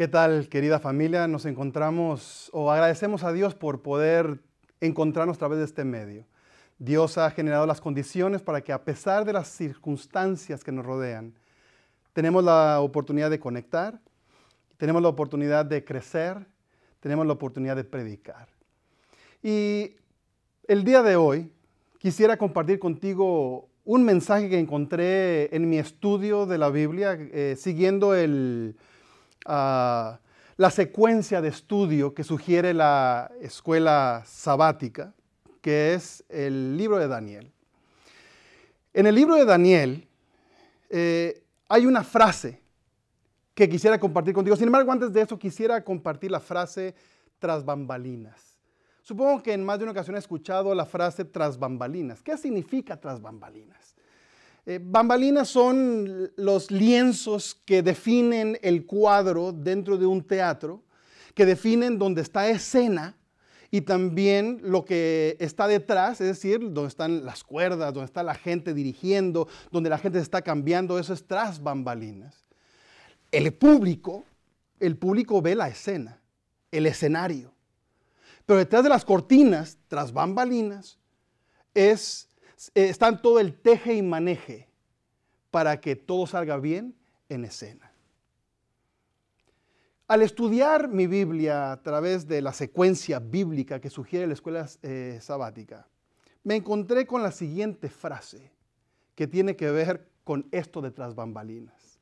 ¿Qué tal, querida familia? Nos encontramos o agradecemos a Dios por poder encontrarnos a través de este medio. Dios ha generado las condiciones para que, a pesar de las circunstancias que nos rodean, tenemos la oportunidad de conectar, tenemos la oportunidad de crecer, tenemos la oportunidad de predicar. Y el día de hoy quisiera compartir contigo un mensaje que encontré en mi estudio de la Biblia, siguiendo la secuencia de estudio que sugiere la escuela sabática, que es el libro de Daniel. En el libro de Daniel hay una frase que quisiera compartir contigo. Sin embargo, antes de eso quisiera compartir la frase tras bambalinas. Supongo que en más de una ocasión he escuchado la frase tras bambalinas. ¿Qué significa tras bambalinas? Bambalinas son los lienzos que definen el cuadro dentro de un teatro, que definen dónde está escena y también lo que está detrás, es decir, donde están las cuerdas, donde está la gente dirigiendo, donde la gente se está cambiando. Eso es tras bambalinas. El público ve la escena, el escenario. Pero detrás de las cortinas, tras bambalinas, están todo el teje y maneje para que todo salga bien en escena. Al estudiar mi Biblia a través de la secuencia bíblica que sugiere la escuela sabática, me encontré con la siguiente frase que tiene que ver con esto de tras bambalinas.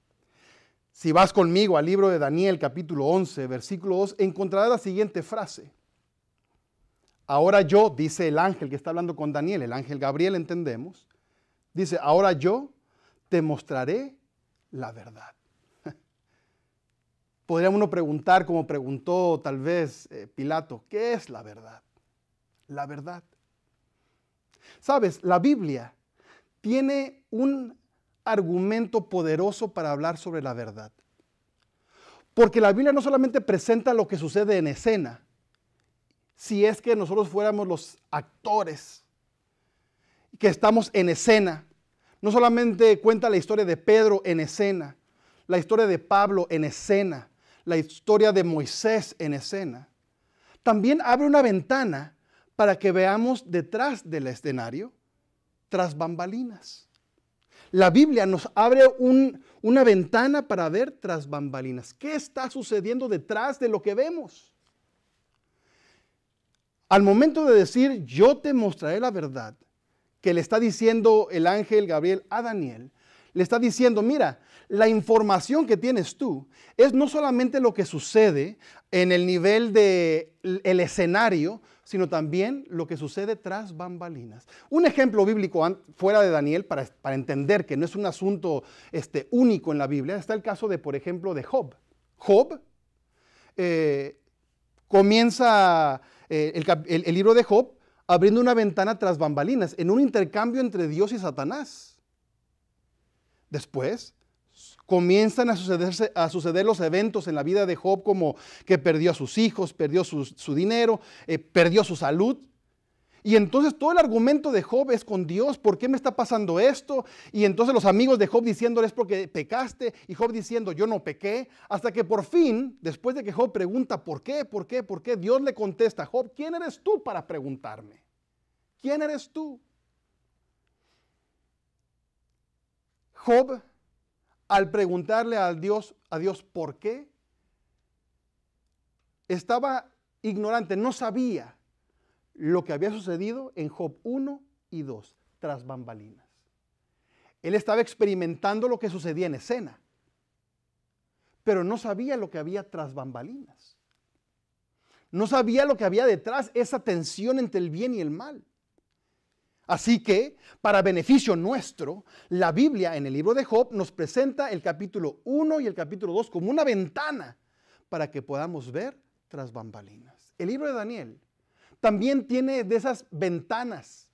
Si vas conmigo al libro de Daniel, capítulo 11, versículo 2, encontrarás la siguiente frase. Ahora yo, dice el ángel que está hablando con Daniel, el ángel Gabriel, entendemos, dice, ahora yo te mostraré la verdad. Podría uno preguntar, como preguntó tal vez Pilato, ¿qué es la verdad? La verdad. Sabes, la Biblia tiene un argumento poderoso para hablar sobre la verdad. Porque la Biblia no solamente presenta lo que sucede en escena, si es que nosotros fuéramos los actores que estamos en escena. No solamente cuenta la historia de Pedro en escena, la historia de Pablo en escena, la historia de Moisés en escena. También abre una ventana para que veamos detrás del escenario, tras bambalinas. La Biblia nos abre una ventana para ver tras bambalinas. ¿Qué está sucediendo detrás de lo que vemos? Al momento de decir, yo te mostraré la verdad, que le está diciendo el ángel Gabriel a Daniel, le está diciendo, mira, la información que tienes tú es no solamente lo que sucede en el nivel del escenario, sino también lo que sucede tras bambalinas. Un ejemplo bíblico fuera de Daniel, para entender que no es un asunto único en la Biblia, está el caso de, por ejemplo, de Job. Job comienza el libro de Job abriendo una ventana tras bambalinas, en un intercambio entre Dios y Satanás. Después comienzan a suceder los eventos en la vida de Job, como que perdió a sus hijos, perdió su dinero, perdió su salud. Y entonces todo el argumento de Job es con Dios. ¿Por qué me está pasando esto? Y entonces los amigos de Job diciéndole, es porque pecaste. Y Job diciendo, yo no pequé. Hasta que por fin, después de que Job pregunta, ¿por qué? ¿Por qué? ¿Por qué? Dios le contesta a Job, ¿quién eres tú para preguntarme? ¿Quién eres tú? Job, al preguntarle a Dios ¿por qué? Estaba ignorante, no sabía lo que había sucedido en Job 1 y 2, tras bambalinas. Él estaba experimentando lo que sucedía en escena, pero no sabía lo que había tras bambalinas. No sabía lo que había detrás, esa tensión entre el bien y el mal. Así que, para beneficio nuestro, la Biblia en el libro de Job nos presenta el capítulo 1 y el capítulo 2 como una ventana para que podamos ver tras bambalinas. El libro de Daniel también tiene de esas ventanas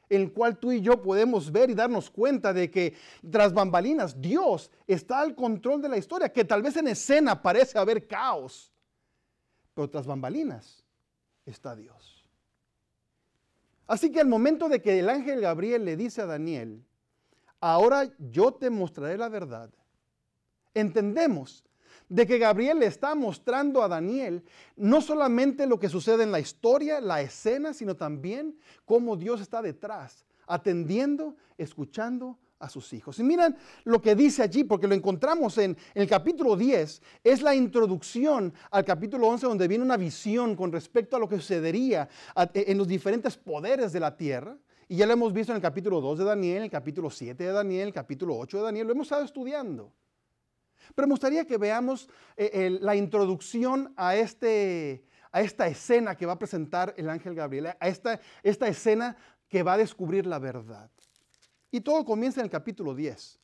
en el cual tú y yo podemos ver y darnos cuenta de que tras bambalinas Dios está al control de la historia, que tal vez en escena parece haber caos, pero tras bambalinas está Dios. Así que al momento de que el ángel Gabriel le dice a Daniel, ahora yo te mostraré la verdad, entendemos de que Gabriel le está mostrando a Daniel no solamente lo que sucede en la historia, la escena, sino también cómo Dios está detrás, atendiendo, escuchando a sus hijos. Y miren lo que dice allí, porque lo encontramos en el capítulo 10, es la introducción al capítulo 11, donde viene una visión con respecto a lo que sucedería en los diferentes poderes de la tierra. Y ya lo hemos visto en el capítulo 2 de Daniel, el capítulo 7 de Daniel, el capítulo 8 de Daniel, lo hemos estado estudiando. Pero me gustaría que veamos la introducción a esta escena que va a presentar el ángel Gabriel, a esta escena que va a descubrir la verdad. Y todo comienza en el capítulo 10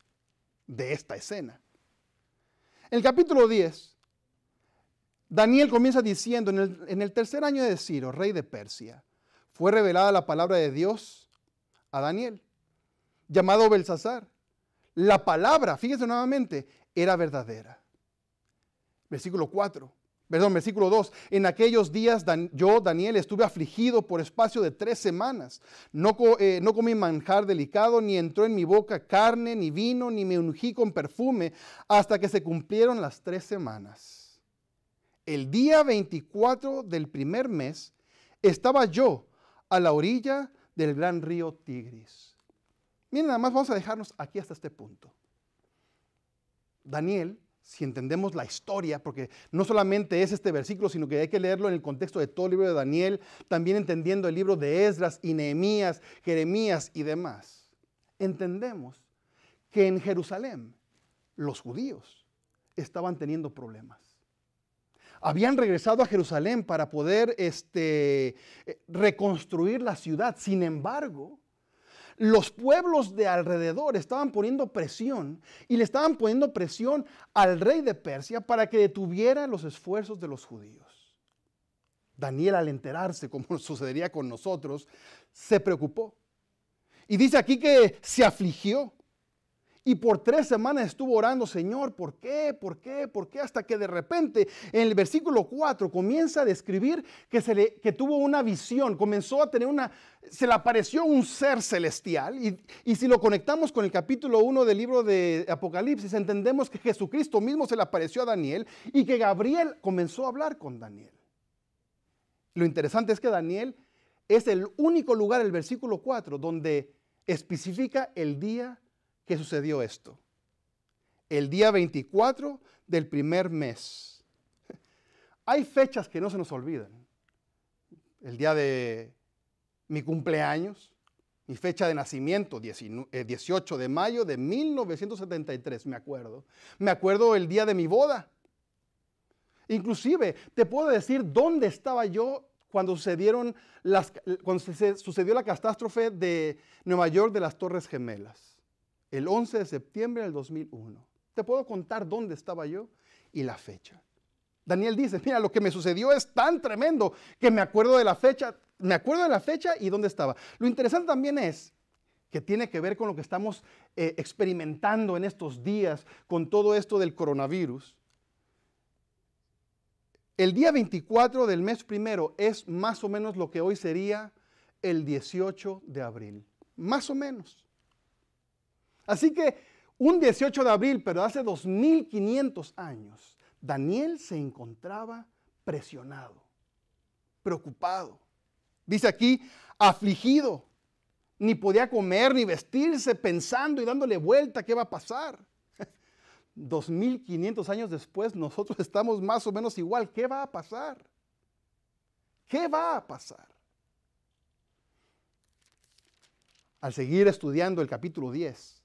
de esta escena. En el capítulo 10, Daniel comienza diciendo, en el tercer año de Ciro, rey de Persia, fue revelada la palabra de Dios a Daniel, llamado Belsasar. La palabra, fíjese nuevamente, era verdadera. Versículo 2. En aquellos días yo, Daniel, estuve afligido por espacio de 3 semanas. No comí manjar delicado, ni entró en mi boca carne, ni vino, ni me ungí con perfume, hasta que se cumplieron las 3 semanas. El día 24 del primer mes, estaba yo a la orilla del gran río Tigris. Miren, nada más vamos a dejarnos aquí hasta este punto. Daniel, si entendemos la historia, porque no solamente es este versículo, sino que hay que leerlo en el contexto de todo el libro de Daniel, también entendiendo el libro de Esdras y Nehemías, Jeremías y demás, entendemos que en Jerusalén los judíos estaban teniendo problemas. Habían regresado a Jerusalén para poder reconstruir la ciudad. Sin embargo, los pueblos de alrededor estaban poniendo presión y le estaban poniendo presión al rey de Persia para que detuviera los esfuerzos de los judíos. Daniel, al enterarse, como sucedería con nosotros, se preocupó. Y dice aquí que se afligió. Y por 3 semanas estuvo orando, Señor, ¿por qué? ¿Por qué? ¿Por qué? Hasta que de repente en el versículo 4 comienza a describir que tuvo una visión, comenzó a tener se le apareció un ser celestial. Y si lo conectamos con el capítulo 1 del libro de Apocalipsis, entendemos que Jesucristo mismo se le apareció a Daniel y que Gabriel comenzó a hablar con Daniel. Lo interesante es que Daniel es el único lugar, el versículo 4, donde especifica el día que sucedió esto. El día 24 del primer mes. Hay fechas que no se nos olvidan. El día de mi cumpleaños, mi fecha de nacimiento, 18 de mayo de 1973, me acuerdo. Me acuerdo el día de mi boda. Inclusive, te puedo decir dónde estaba yo cuando sucedió la catástrofe de Nueva York de las Torres Gemelas. El 11 de septiembre del 2001. Te puedo contar dónde estaba yo y la fecha. Daniel dice, mira, lo que me sucedió es tan tremendo que me acuerdo de la fecha y dónde estaba. Lo interesante también es que tiene que ver con lo que estamos experimentando en estos días con todo esto del coronavirus. El día 24 del mes primero es más o menos lo que hoy sería el 18 de abril. Más o menos. Así que un 18 de abril, pero hace 2500 años, Daniel se encontraba presionado, preocupado. Dice aquí, afligido. Ni podía comer ni vestirse, pensando y dándole vuelta qué va a pasar. 2500 años después, nosotros estamos más o menos igual. ¿Qué va a pasar? ¿Qué va a pasar? Al seguir estudiando el capítulo 10,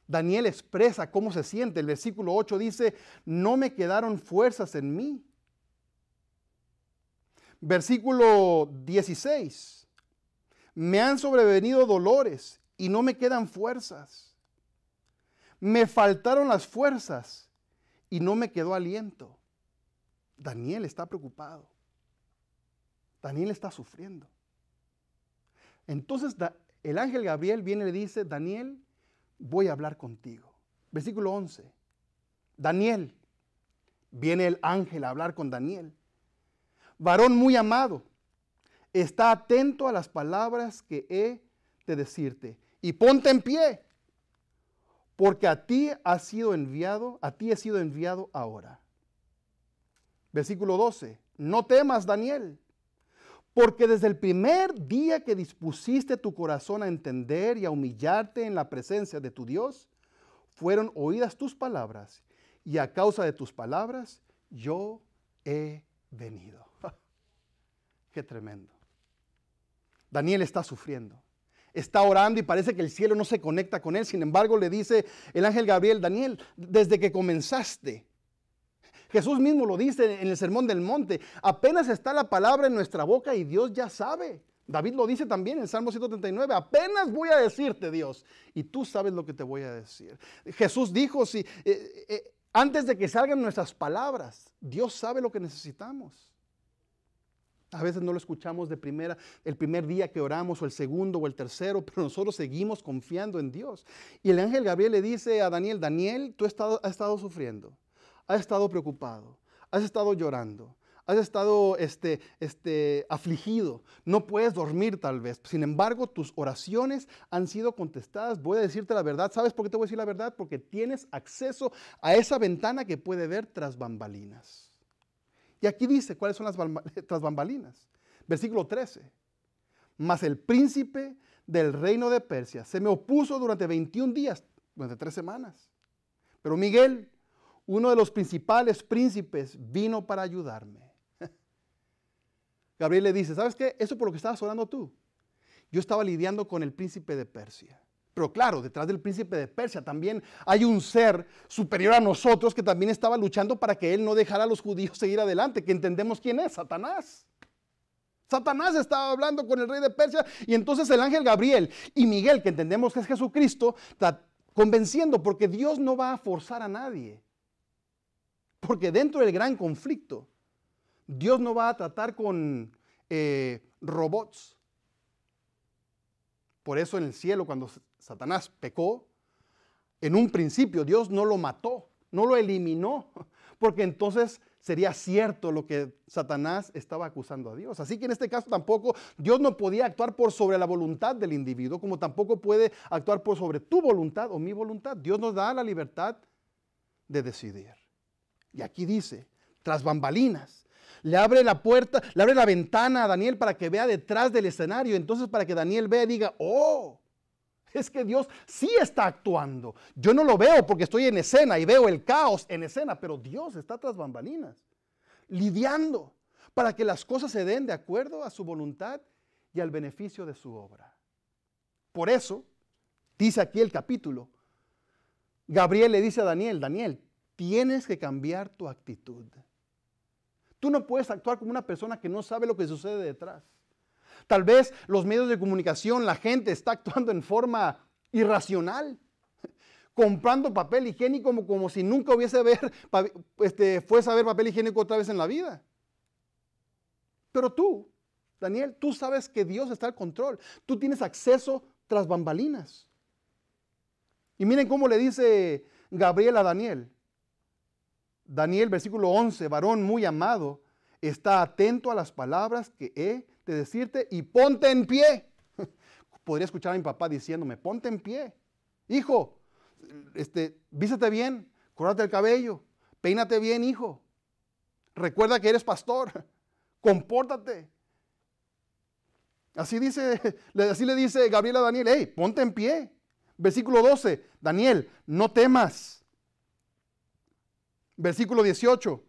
Daniel expresa cómo se siente. El versículo 8 dice, no me quedaron fuerzas en mí. Versículo 16, me han sobrevenido dolores y no me quedan fuerzas. Me faltaron las fuerzas y no me quedó aliento. Daniel está preocupado. Daniel está sufriendo. Entonces el ángel Gabriel viene y le dice, Daniel, voy a hablar contigo. Versículo 11. Daniel, viene el ángel a hablar con Daniel. Varón muy amado, está atento a las palabras que he de decirte y ponte en pie, porque a ti he sido enviado ahora. Versículo 12. No temas, Daniel, porque desde el primer día que dispusiste tu corazón a entender y a humillarte en la presencia de tu Dios, fueron oídas tus palabras, y a causa de tus palabras yo he venido. Qué tremendo. Daniel está sufriendo. Está orando y parece que el cielo no se conecta con él. Sin embargo, le dice el ángel Gabriel: Daniel, desde que comenzaste, Jesús mismo lo dice en el Sermón del Monte, apenas está la palabra en nuestra boca y Dios ya sabe. David lo dice también en Salmo 139, apenas voy a decirte, Dios, y tú sabes lo que te voy a decir. Jesús dijo, antes de que salgan nuestras palabras, Dios sabe lo que necesitamos. A veces no lo escuchamos el primer día que oramos, o el segundo, o el tercero, pero nosotros seguimos confiando en Dios. Y el ángel Gabriel le dice a Daniel: Daniel, tú has estado sufriendo, has estado preocupado, has estado llorando, has estado afligido, no puedes dormir tal vez. Sin embargo, tus oraciones han sido contestadas. Voy a decirte la verdad. ¿Sabes por qué te voy a decir la verdad? Porque tienes acceso a esa ventana que puede ver tras bambalinas. Y aquí dice cuáles son las tras bambalinas. Versículo 13. Mas el príncipe del reino de Persia se me opuso durante 21 días, durante 3 semanas. Pero Miguel, uno de los principales príncipes, vino para ayudarme. Gabriel le dice: ¿sabes qué? Eso por lo que estabas orando tú. Yo estaba lidiando con el príncipe de Persia. Pero claro, detrás del príncipe de Persia también hay un ser superior a nosotros que también estaba luchando para que él no dejara a los judíos seguir adelante, que entendemos quién es: Satanás. Satanás estaba hablando con el rey de Persia, y entonces el ángel Gabriel y Miguel, que entendemos que es Jesucristo, está convenciendo, porque Dios no va a forzar a nadie. Porque dentro del gran conflicto, Dios no va a tratar con robots. Por eso en el cielo, cuando Satanás pecó, en un principio Dios no lo mató, no lo eliminó, porque entonces sería cierto lo que Satanás estaba acusando a Dios. Así que en este caso tampoco Dios no podía actuar por sobre la voluntad del individuo, como tampoco puede actuar por sobre tu voluntad o mi voluntad. Dios nos da la libertad de decidir. Y aquí dice, tras bambalinas, le abre la puerta, le abre la ventana a Daniel para que vea detrás del escenario. Entonces, para que Daniel vea y diga: oh, es que Dios sí está actuando. Yo no lo veo porque estoy en escena y veo el caos en escena, pero Dios está tras bambalinas, lidiando para que las cosas se den de acuerdo a su voluntad y al beneficio de su obra. Por eso, dice aquí el capítulo, Gabriel le dice a Daniel: Daniel, tienes que cambiar tu actitud. Tú no puedes actuar como una persona que no sabe lo que sucede detrás. Tal vez los medios de comunicación, la gente está actuando en forma irracional, comprando papel higiénico como si nunca fuese a ver papel higiénico otra vez en la vida. Pero tú, Daniel, tú sabes que Dios está al control. Tú tienes acceso tras bambalinas. Y miren cómo le dice Gabriel a Daniel. Daniel, versículo 11, varón muy amado, está atento a las palabras que he de decirte y ponte en pie. Podría escuchar a mi papá diciéndome: ponte en pie. Hijo, vístete bien, córtate el cabello, peínate bien, hijo. Recuerda que eres pastor, compórtate. Así le dice Gabriel a Daniel: hey, ponte en pie. Versículo 12, Daniel, no temas. Versículo 18,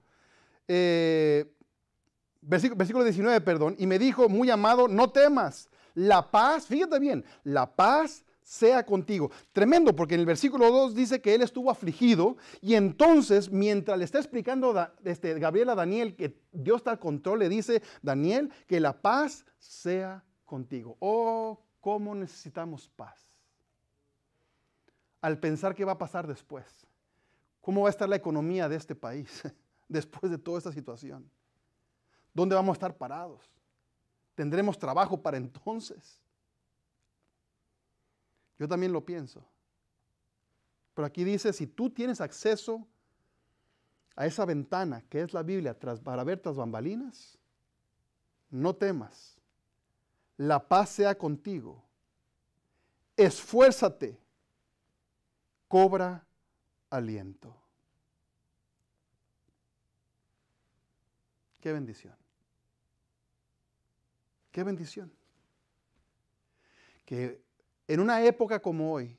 versículo 19, perdón. Y me dijo: muy amado, no temas. La paz, fíjate bien, la paz sea contigo. Tremendo, porque en el versículo 2 dice que él estuvo afligido, y entonces, mientras le está explicando Gabriel a Daniel que Dios está al control, le dice: Daniel, que la paz sea contigo. Oh, cómo necesitamos paz. Al pensar qué va a pasar después. ¿Cómo va a estar la economía de este país después de toda esta situación? ¿Dónde vamos a estar parados? ¿Tendremos trabajo para entonces? Yo también lo pienso. Pero aquí dice: si tú tienes acceso a esa ventana que es la Biblia para ver tras bambalinas, no temas. La paz sea contigo. Esfuérzate. Cobra aliento. Qué bendición. Qué bendición. Que en una época como hoy,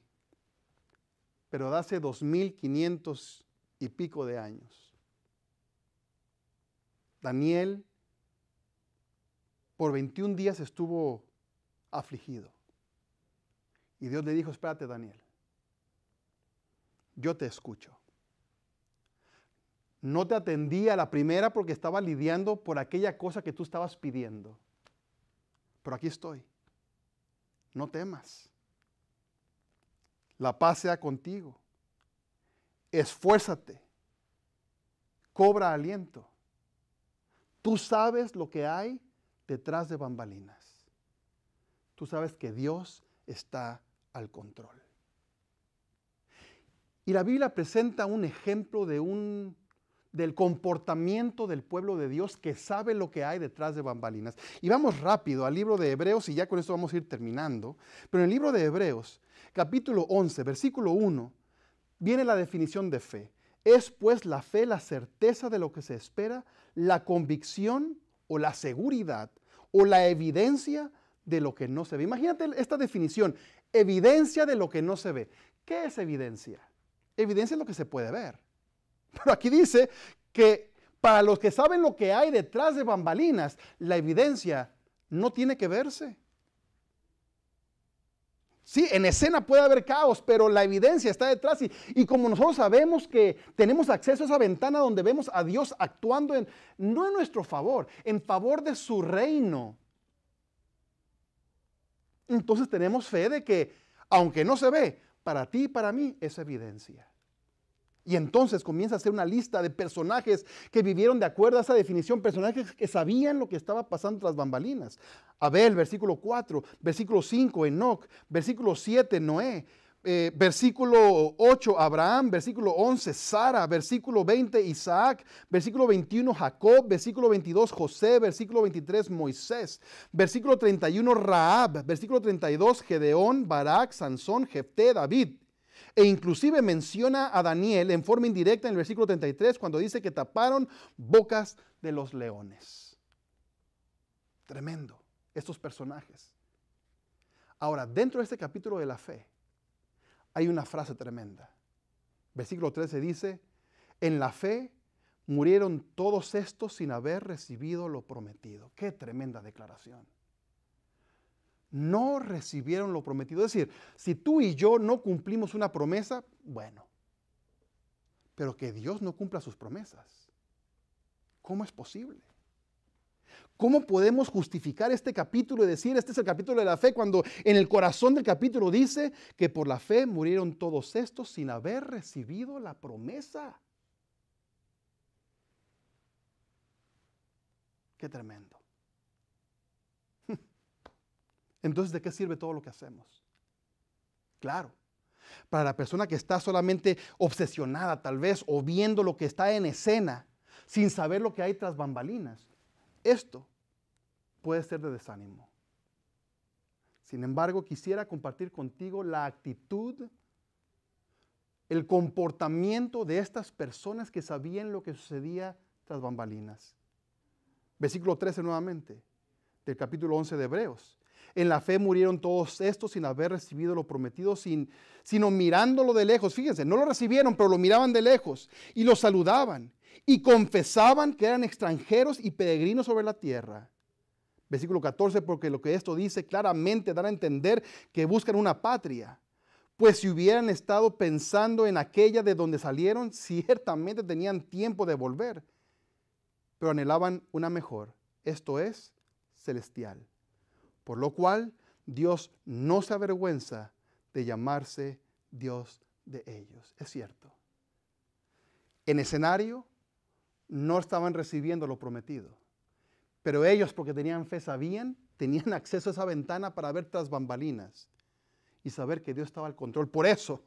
pero de hace 2500 y pico de años, Daniel por 21 días estuvo afligido. Y Dios le dijo, espérate, Daniel, yo te escucho. No te atendí a la primera porque estaba lidiando por aquella cosa que tú estabas pidiendo. Pero aquí estoy. No temas. La paz sea contigo. Esfuérzate. Cobra aliento. Tú sabes lo que hay detrás de bambalinas. Tú sabes que Dios está al control. Y la Biblia presenta un ejemplo del comportamiento del pueblo de Dios que sabe lo que hay detrás de bambalinas. Y vamos rápido al libro de Hebreos y ya con esto vamos a ir terminando. Pero en el libro de Hebreos, capítulo 11, versículo 1, viene la definición de fe. Es pues la fe la certeza de lo que se espera, la convicción o la seguridad o la evidencia de lo que no se ve. Imagínate esta definición, evidencia de lo que no se ve. ¿Qué es evidencia? Evidencia es lo que se puede ver. Pero aquí dice que para los que saben lo que hay detrás de bambalinas, la evidencia no tiene que verse. Sí, en escena puede haber caos, pero la evidencia está detrás. Y como nosotros sabemos que tenemos acceso a esa ventana donde vemos a Dios actuando no en nuestro favor, en favor de su reino. Entonces tenemos fe de que, aunque no se ve, para ti y para mí es evidencia. Y entonces comienza a hacer una lista de personajes que vivieron de acuerdo a esa definición, personajes que sabían lo que estaba pasando tras bambalinas. Abel, versículo 4, versículo 5, Enoc, versículo 7, Noé, versículo 8, Abraham, versículo 11, Sara, versículo 20, Isaac, versículo 21, Jacob, versículo 22, José, versículo 23, Moisés, versículo 31, Rahab, versículo 32, Gedeón, Barak, Sansón, Jefté, David. E inclusive menciona a Daniel en forma indirecta en el versículo 33 cuando dice que taparon bocas de los leones. Tremendo, estos personajes. Ahora, dentro de este capítulo de la fe, hay una frase tremenda. Versículo 13 dice, en la fe murieron todos estos sin haber recibido lo prometido. Qué tremenda declaración. No recibieron lo prometido. Es decir, si tú y yo no cumplimos una promesa, bueno, pero que Dios no cumpla sus promesas, ¿cómo es posible? ¿Cómo podemos justificar este capítulo y decir, este es el capítulo de la fe, cuando en el corazón del capítulo dice que por la fe murieron todos estos sin haber recibido la promesa? Qué tremendo. Entonces, ¿de qué sirve todo lo que hacemos? Claro, para la persona que está solamente obsesionada tal vez o viendo lo que está en escena sin saber lo que hay tras bambalinas, esto puede ser de desánimo. Sin embargo, quisiera compartir contigo la actitud, el comportamiento de estas personas que sabían lo que sucedía tras bambalinas. Versículo 13 nuevamente, del capítulo 11 de Hebreos. En la fe murieron todos estos sin haber recibido lo prometido, sino mirándolo de lejos. Fíjense, no lo recibieron, pero lo miraban de lejos y lo saludaban y confesaban que eran extranjeros y peregrinos sobre la tierra. Versículo 14, porque lo que esto dice claramente da a entender que buscan una patria. Pues si hubieran estado pensando en aquella de donde salieron, ciertamente tenían tiempo de volver, pero anhelaban una mejor, esto es, celestial. Por lo cual Dios no se avergüenza de llamarse Dios de ellos. Es cierto. En escenario no estaban recibiendo lo prometido, pero ellos, porque tenían fe, tenían acceso a esa ventana para ver tras bambalinas y saber que Dios estaba al control. Por eso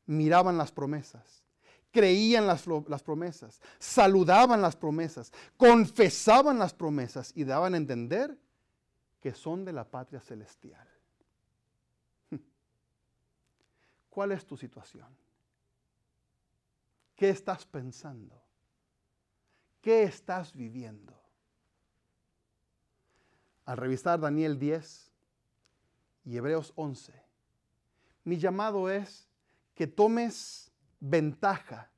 miraban las promesas, creían las promesas, saludaban las promesas, confesaban las promesas y daban a entender que son de la patria celestial. ¿Cuál es tu situación? ¿Qué estás pensando? ¿Qué estás viviendo? Al revisar Daniel 10 y Hebreos 11, mi llamado es que tomes ventaja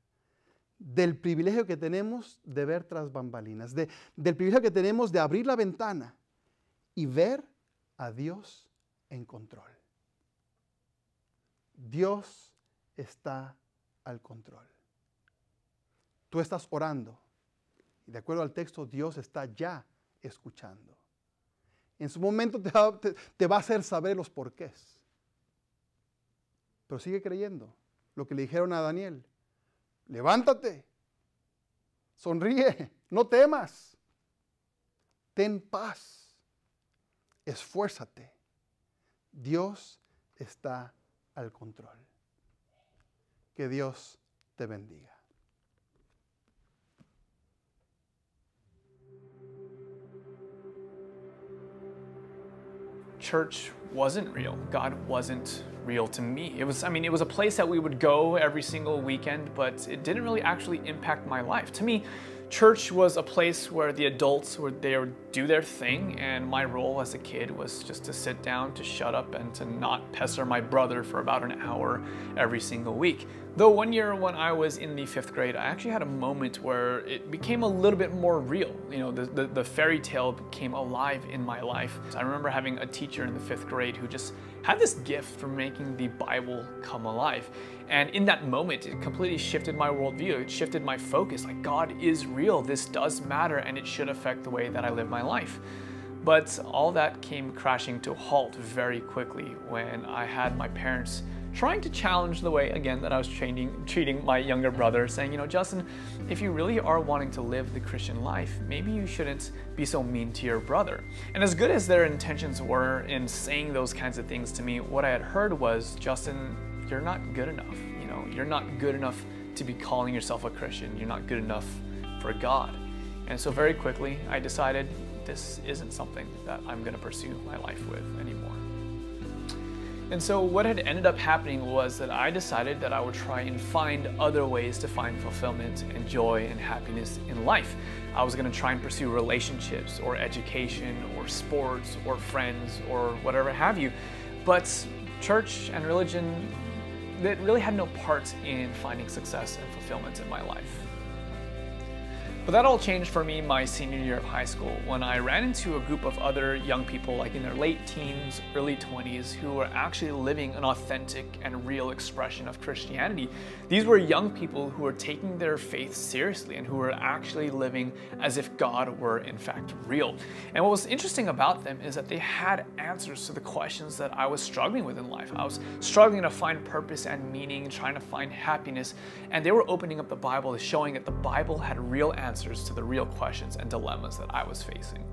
del privilegio que tenemos de ver tras bambalinas, del privilegio que tenemos de abrir la ventana y ver a Dios en control. Dios está al control. Tú estás orando y de acuerdo al texto, Dios está ya escuchando. En su momento te va a hacer saber los porqués. Pero sigue creyendo lo que le dijeron a Daniel. Levántate, sonríe, no temas, ten paz, esfuérzate. Dios está al control. Que Dios te bendiga. Church wasn't real. God wasn't real to me. It was a place that we would go every single weekend, but it didn't really actually impact my life. To me, church was a place where the adults would do their thing, and my role as a kid was just to sit down, to shut up, and to not pester my brother for about an hour every single week. Though one year when I was in the 5th grade, I actually had a moment where it became a little bit more real. You know, the fairy tale became alive in my life. I remember having a teacher in the 5th grade who just had this gift for making the Bible come alive. And in that moment, it completely shifted my worldview. It shifted my focus. Like, God is real. This does matter, and it should affect the way that I live my life. But all that came crashing to a halt very quickly when I had my parents trying to challenge the way, again, that I was treating my younger brother, saying, you know, Justin, if you really are wanting to live the Christian life, maybe you shouldn't be so mean to your brother. And as good as their intentions were in saying those kinds of things to me, what I had heard was, Justin, you're not good enough. You know, you're not good enough to be calling yourself a Christian. You're not good enough for God. And so very quickly, I decided this isn't something that I'm going to pursue my life with anymore. And so what had ended up happening was that I decided that I would try and find other ways to find fulfillment and joy and happiness in life. I was going to try and pursue relationships or education or sports or friends or whatever have you. But church and religion, that really had no part in finding success and fulfillment in my life. But that all changed for me my senior year of high school when I ran into a group of other young people, like in their late teens, early 20s, who were actually living an authentic and real expression of Christianity. These were young people who were taking their faith seriously and who were actually living as if God were in fact real. And what was interesting about them is that they had answers to the questions that I was struggling with in life. I was struggling to find purpose and meaning, trying to find happiness, and they were opening up the Bible, showing that the Bible had real answers to the real questions and dilemmas that I was facing.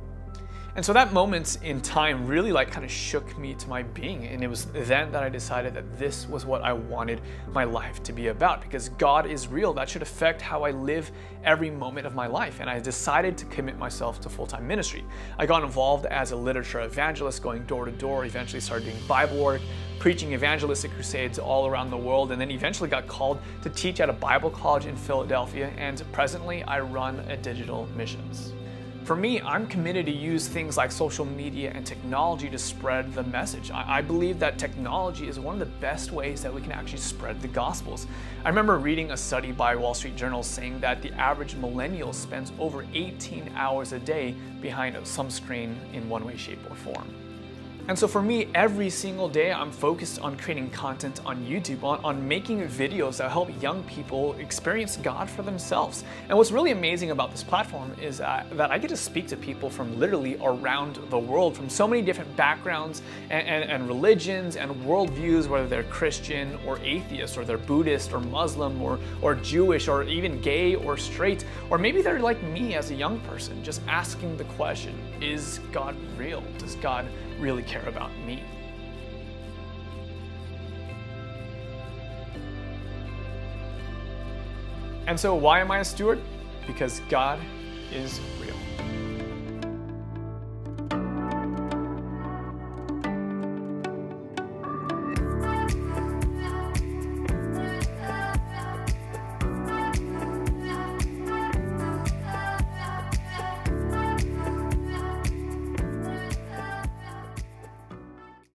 And so that moment in time really kind of shook me to my being. And it was then that I decided that this was what I wanted my life to be about, because God is real. That should affect how I live every moment of my life. And I decided to commit myself to full-time ministry. I got involved as a literature evangelist, going door to door, eventually started doing Bible work, preaching evangelistic crusades all around the world, and then eventually got called to teach at a Bible college in Philadelphia. And presently I run a digital missions. For me, I'm committed to use things like social media and technology to spread the message. I believe that technology is one of the best ways that we can actually spread the Gospels. I remember reading a study by Wall Street Journal saying that the average millennial spends over 18 hours a day behind some screen in one way, shape, or form. And so for me, every single day, I'm focused on creating content on YouTube, on making videos that help young people experience God for themselves. And what's really amazing about this platform is that I get to speak to people from literally around the world, from so many different backgrounds and religions and worldviews, whether they're Christian or atheist, or they're Buddhist or Muslim or Jewish or even gay or straight, or maybe they're like me as a young person, just asking the question, is God real? Does God really care about me? And so why am I a steward? Because God is real.